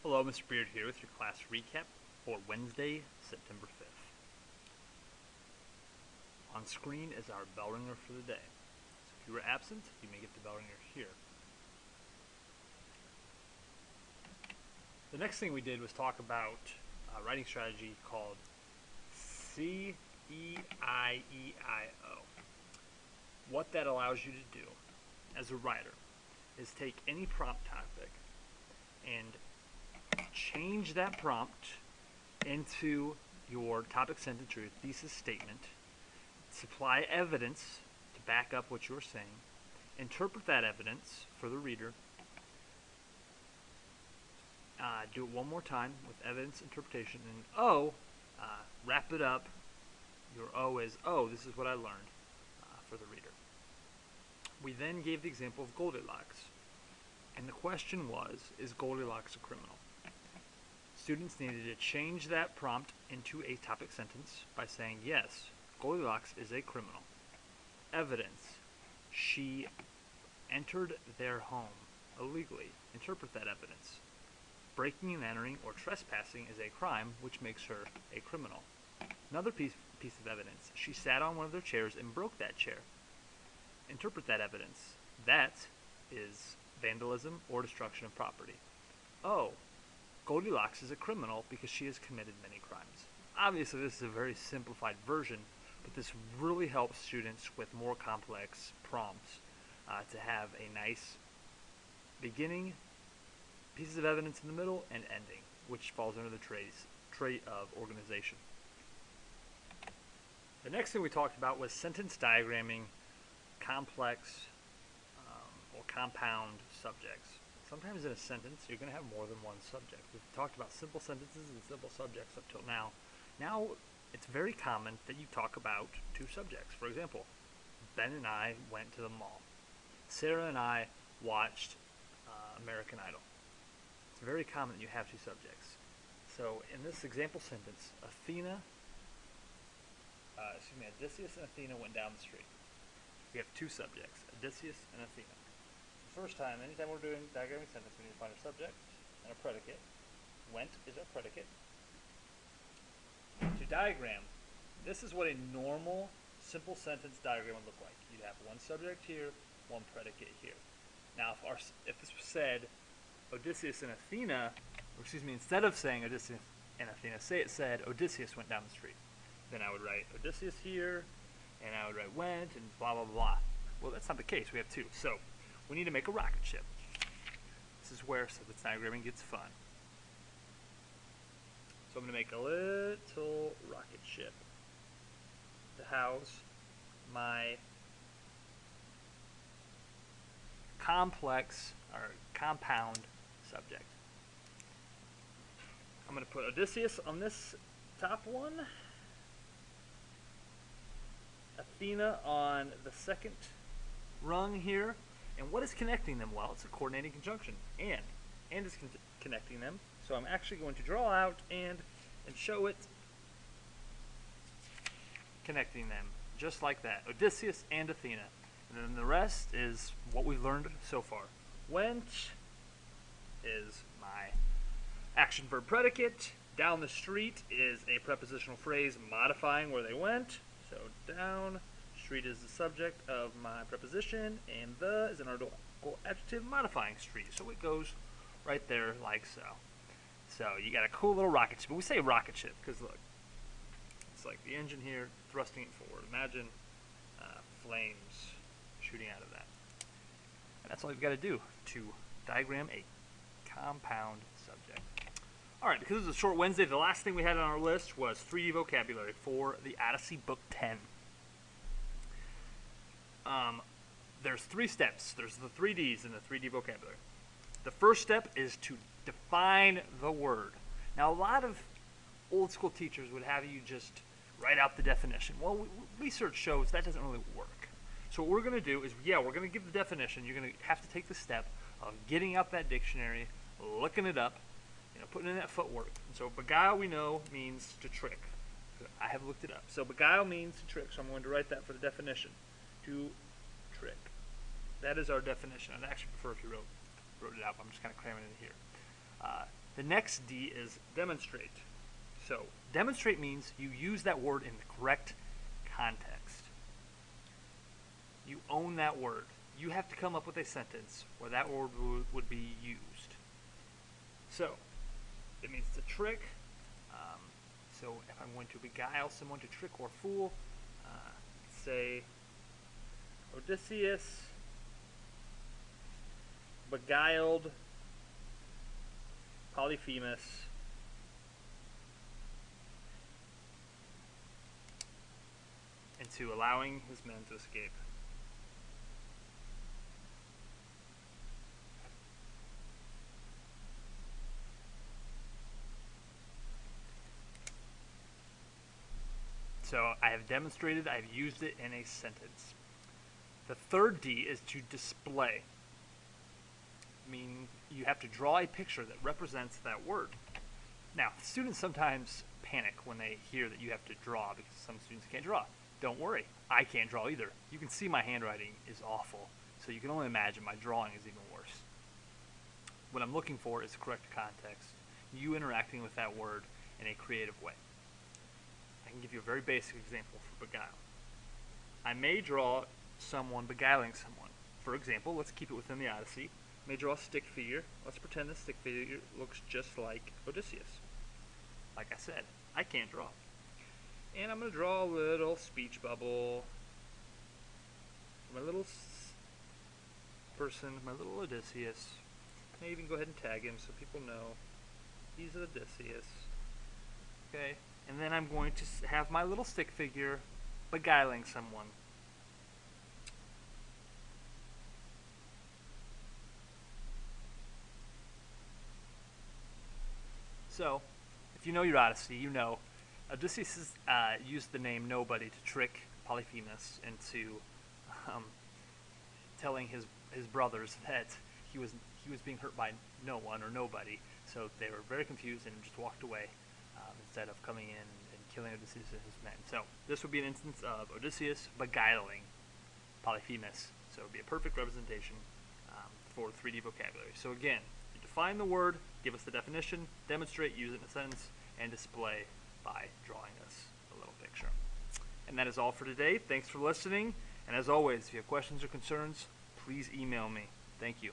Hello, Mr. Beard here with your class recap for Wednesday, September 5th. On screen is our bell ringer for the day. So if you were absent, you may get the bell ringer here. The next thing we did was talk about a writing strategy called CEIEIO. What that allows you to do as a writer is take any prompt topic and change that prompt into your topic sentence or your thesis statement, supply evidence to back up what you're saying, interpret that evidence for the reader, do it one more time with evidence interpretation, and wrap it up. Your O is, this is what I learned for the reader. We then gave the example of Goldilocks, and the question was, is Goldilocks a criminal? Students needed to change that prompt into a topic sentence by saying, yes, Goldilocks is a criminal. Evidence, she entered their home illegally. Interpret that evidence. Breaking and entering or trespassing is a crime, which makes her a criminal. Another piece of evidence, she sat on one of their chairs and broke that chair. Interpret that evidence. That is vandalism or destruction of property. Goldilocks is a criminal because she has committed many crimes. Obviously, this is a very simplified version, but this really helps students with more complex prompts to have a nice beginning, pieces of evidence in the middle, and ending, which falls under the trait of organization. The next thing we talked about was sentence diagramming complex or compound subjects. Sometimes in a sentence, you're going to have more than one subject. We've talked about simple sentences and simple subjects up till now. Now, it's very common that you talk about two subjects. For example, Ben and I went to the mall. Sarah and I watched American Idol. It's very common that you have two subjects. So, in this example sentence, Odysseus and Athena went down the street. We have two subjects, Odysseus and Athena. First time, anytime we're doing diagramming sentence, we need to find a subject and a predicate. Went is our predicate. To diagram, this is what a normal simple sentence diagram would look like. You'd have one subject here, one predicate here. Now, if this was said Odysseus and Athena, instead of saying Odysseus and Athena, say it said Odysseus went down the street. Then I would write Odysseus here, and I would write went, and blah, blah, blah. Well, that's not the case. We have two. So we need to make a rocket ship. This is where sentence diagramming gets fun. So I'm going to make a little rocket ship to house my complex or compound subject. I'm going to put Odysseus on this top one, Athena on the second rung here. And what is connecting them? Well, it's a coordinating conjunction. And is connecting them. So I'm actually going to draw out and show it connecting them, just like that. Odysseus and Athena. And then the rest is what we've learned so far. Went is my action verb predicate. Down the street is a prepositional phrase modifying where they went. So down. Street is the subject of my preposition, and the is an article adjective modifying street. So it goes right there like so. So you got a cool little rocket ship. But we say rocket ship because look, it's like the engine here thrusting it forward. Imagine flames shooting out of that. And that's all you've got to do to diagram a compound subject. All right, because it was a short Wednesday, the last thing we had on our list was 3D vocabulary for the Odyssey Book 10. There's 3 steps. There's the 3 Ds in the 3D vocabulary. The first step is to define the word. Now, a lot of old school teachers would have you just write out the definition. Well, research shows that doesn't really work. So what we're going to do is, we're going to give the definition. You're going to have to take the step of getting out that dictionary, looking it up, putting in that footwork. And so beguile, we know, means to trick. I have looked it up. So beguile means to trick, so I'm going to write that for the definition. To trick. That is our definition. I'd actually prefer if you wrote it out, but I'm just kind of cramming it in here. The next D is demonstrate. So demonstrate means you use that word in the correct context. You own that word. You have to come up with a sentence where that word would be used. So it means to trick. So if I'm going to beguile someone, to trick or fool, say Odysseus beguiled Polyphemus into allowing his men to escape. So I have demonstrated, I've used it in a sentence. The third D is to display, meaning you have to draw a picture that represents that word. Now, students sometimes panic when they hear that you have to draw because some students can't draw. Don't worry, I can't draw either. You can see my handwriting is awful, so you can only imagine my drawing is even worse. What I'm looking for is the correct context, you interacting with that word in a creative way. I can give you a very basic example for beguile. I may draw someone beguiling someone. For example, let's keep it within the Odyssey. I may draw a stick figure. Let's pretend this stick figure looks just like Odysseus. Like I said, I can't draw. And I'm going to draw a little speech bubble. My little person, my little Odysseus. I even go ahead and tag him so people know he's Odysseus. Okay, and then I'm going to have my little stick figure beguiling someone. So, if you know your Odyssey, you know Odysseus used the name Nobody to trick Polyphemus into telling his brothers that he was being hurt by no one or nobody. So they were very confused and just walked away instead of coming in and killing Odysseus and his men. So this would be an instance of Odysseus beguiling Polyphemus. So it would be a perfect representation for 3D vocabulary. So again, you define the word, give us the definition, demonstrate, use it in a sentence, and display by drawing us a little picture. And that is all for today. Thanks for listening. And as always, if you have questions or concerns, please email me. Thank you.